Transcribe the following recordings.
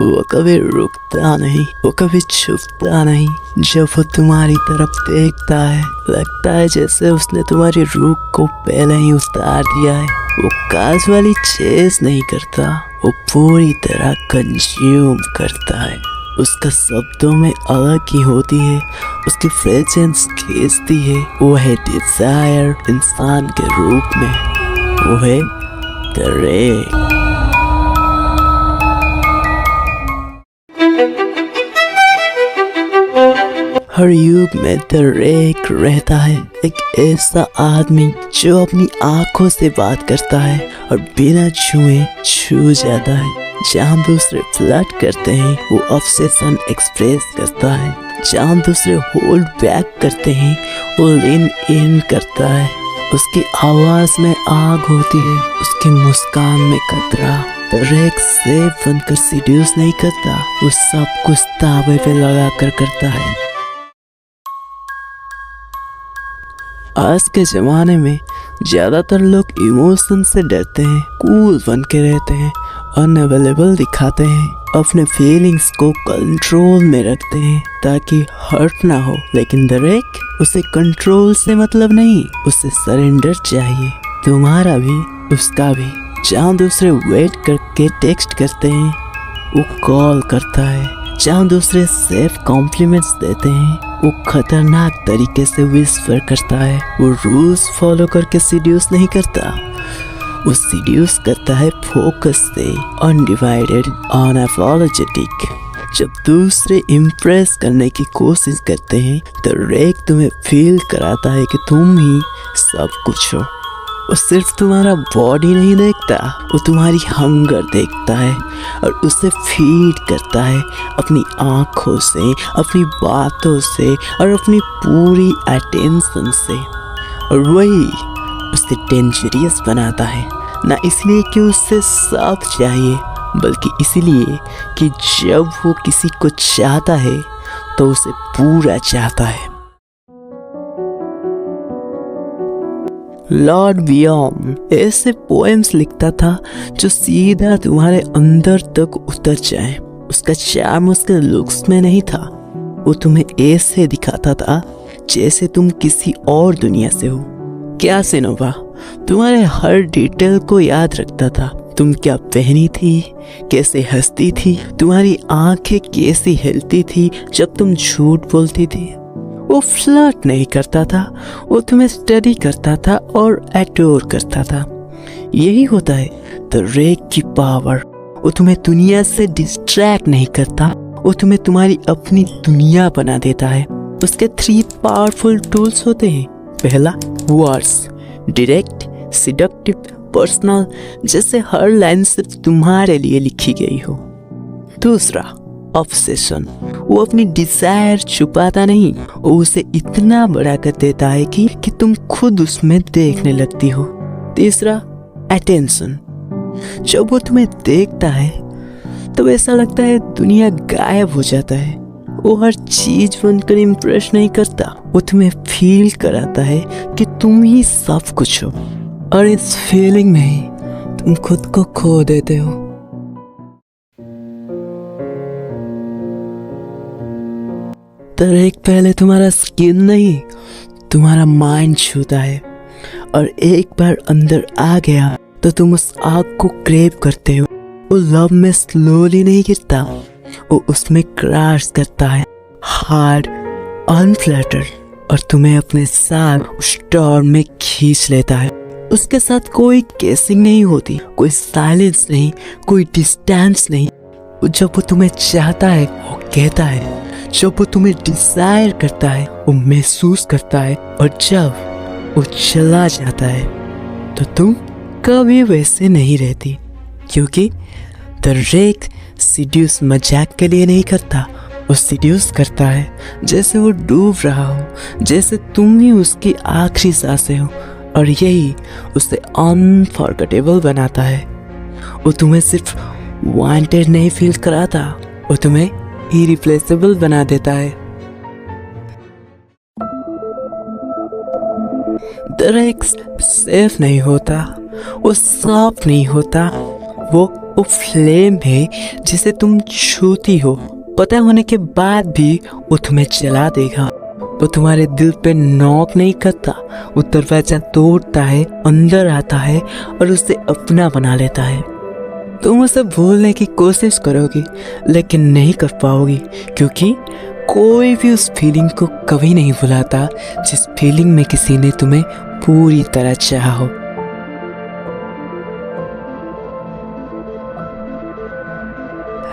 वो कभी रुकता नहीं, वो कभी छुपता नहीं। जब वो तुम्हारी तरफ देखता है लगता है जैसे उसने तुम्हारी रूह को पहले ही उतार दिया है। वो कैजुअली चेस नहीं करता, वो पूरी तरह कंज्यूम करता है। उसका शब्दों में अलग ही होती है, उसकी प्रेजेंस खींचती है। वो है डिजायर इंसान के रूप में, वो है ड्रेक। हर युग में ड्रेक रहता है, एक ऐसा आदमी जो अपनी आंखों से बात करता है और बिना छुए छू जाता है। जहाँ दूसरे फ्लर्ट करते हैं वो ऑब्सेशन एक्सप्रेस करता है, जहाँ दूसरे होल्ड बैक करते हैं वो लीन इन करता है। उसकी आवाज में आग होती है, उसकी मुस्कान में खतरा। ड्रेक सेफ बनकर सीड्यूस नहीं करता, वो सब कुछ तावे पे लगा कर करता है। आज के जमाने में ज्यादातर लोग इमोशन से डरते हैं, कूल बन के रहते हैं, अनअवेलेबल दिखाते हैं, अपने फीलिंग्स को कंट्रोल में रखते हैं ताकि हर्ट ना हो। लेकिन ड्रेक, उसे कंट्रोल से मतलब नहीं, उसे सरेंडर चाहिए। तुम्हारा भी उसका भी। जहाँ दूसरे वेट करके टेक्स्ट करते हैं वो कॉल करता है, जहाँ दूसरे सेफ कॉम्प्लीमेंट्स देते हैं वो खतरनाक तरीके से विस्पर करता है। वो रूल्स फॉलो करके सीड्यूस नहीं करता, वो सीड्यूस करता है फोकस से, अनडिवाइडेड, अनअपॉलोजेटिक। जब दूसरे इम्प्रेस करने की कोशिश करते हैं तो ड्रेक तुम्हें फील कराता है कि तुम ही सब कुछ हो। वो सिर्फ तुम्हारा बॉडी नहीं देखता, वो तुम्हारी हंगर देखता है और उसे फीड करता है अपनी आँखों से, अपनी बातों से और अपनी पूरी अटेंशन से। और वही उसे डेंजरियस बनाता है, ना इसलिए कि उसे सब चाहिए बल्कि इसलिए कि जब वो किसी को चाहता है तो उसे पूरा चाहता है। लॉर्ड बियॉन ऐसे पोएम्स लिखता था जो सीधा तुम्हारे अंदर तक उतर जाए। उसका चार्म उसके लुक्स में नहीं था, वो तुम्हें ऐसे दिखाता था जैसे तुम किसी और दुनिया से हो। क्या सिनोवा तुम्हारे हर डिटेल को याद रखता था, तुम क्या पहनी थी, कैसे हंसती थी, तुम्हारी आंखें कैसी हिलती थी जब तुम झूठ बोलती थी। वो फ्लर्ट नहीं करता था, वो तुम्हें स्टडी करता था और एडोर करता था। यही होता है ड्रेक की पावर। वो तुम्हें दुनिया से डिस्ट्रैक्ट नहीं करता, वो तुम्हें तुम्हारी अपनी दुनिया बना देता है। उसके 3 पावरफुल टूल्स होते हैं। पहला, वर्ड्स, डायरेक्ट, सेडक्टिव, पर्सनल, जैसे हर लाइन सिर्फ तुम्हारे लिए लिखी गई हो। दूसरा, ऑब्सेशन, वो अपनी डिजायर छुपाता नहीं, वो उसे इतना बड़ा कर देता है कि तुम खुद उसमें देखने लगती हो। तीसरा, अटेंशन, जब वो तुम्हें देखता है तो ऐसा लगता है दुनिया गायब हो जाता है। वो हर चीज बनकर इम्प्रेस नहीं करता, वो तुम्हें फील कराता है कि तुम ही सब कुछ हो और इस फीलिंग में ही तुम खुद को खो देते हो। ड्रेक पहले तुम्हारा स्किन नहीं, तुम्हारा माइंड छूता है और एक बार अंदर आ गया तो तुम उस आग को क्रेव करते हो। वो लव में स्लोली नहीं गिरता, वो उसमें क्रैश करता है, हार्ड, अनफ्लैटर्ड, और तुम्हें अपने साथ स्टॉर्म में खींच लेता है। उसके साथ कोई केसिंग नहीं होती, कोई साइलेंस नहीं, कोई डिस्टेंस नहीं। जब वो तुम्हें चाहता है वो कहता है, जब वो तुम्हें डिजायर करता है वो महसूस करता है, और जब वो चला जाता है तो तुम कभी वैसे नहीं रहती। क्योंकि ड्रेक सीड्यूस मजाक के लिए नहीं करता, वो सीड्यूस करता है जैसे वो डूब रहा हो, जैसे तुम ही उसकी आखिरी सांसें हो, और यही उसे अनफॉरगेटेबल बनाता है। वो तुम्हें सिर्फ वांटेड नहीं फील कराता, वो तुम्हें इरिप्लेसेबल बना देता है। ड्रेक सेफ नहीं होता, वो सॉफ्ट नहीं होता, वो वो फ्लेम है जिसे तुम छूती हो, पता होने के बाद भी वो तुम्हें जला देगा। वो तुम्हारे दिल पे नॉक नहीं करता, वो दरवाजा तोड़ता है, अंदर आता है और उसे अपना बना लेता है। तुम उसे भूलने की कोशिश करोगी लेकिन नहीं कर पाओगी, क्योंकि कोई भी उस फीलिंग को कभी नहीं भुलाता जिस फीलिंग में किसी ने तुम्हें पूरी तरह चाहा हो।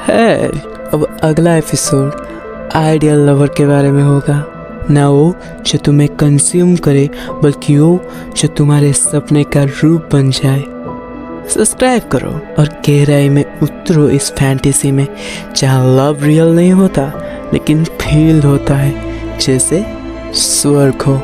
है अब अगला एपिसोड आइडियल लवर के बारे में होगा। ना वो जो तुम्हें कंज्यूम करे, बल्कि वो जो तुम्हारे सपने का रूप बन जाए। सब्सक्राइब करो और गहराई में उतरो इस फैंटेसी में, जहाँ लव रियल नहीं होता लेकिन फील होता है जैसे स्वर्ग हो।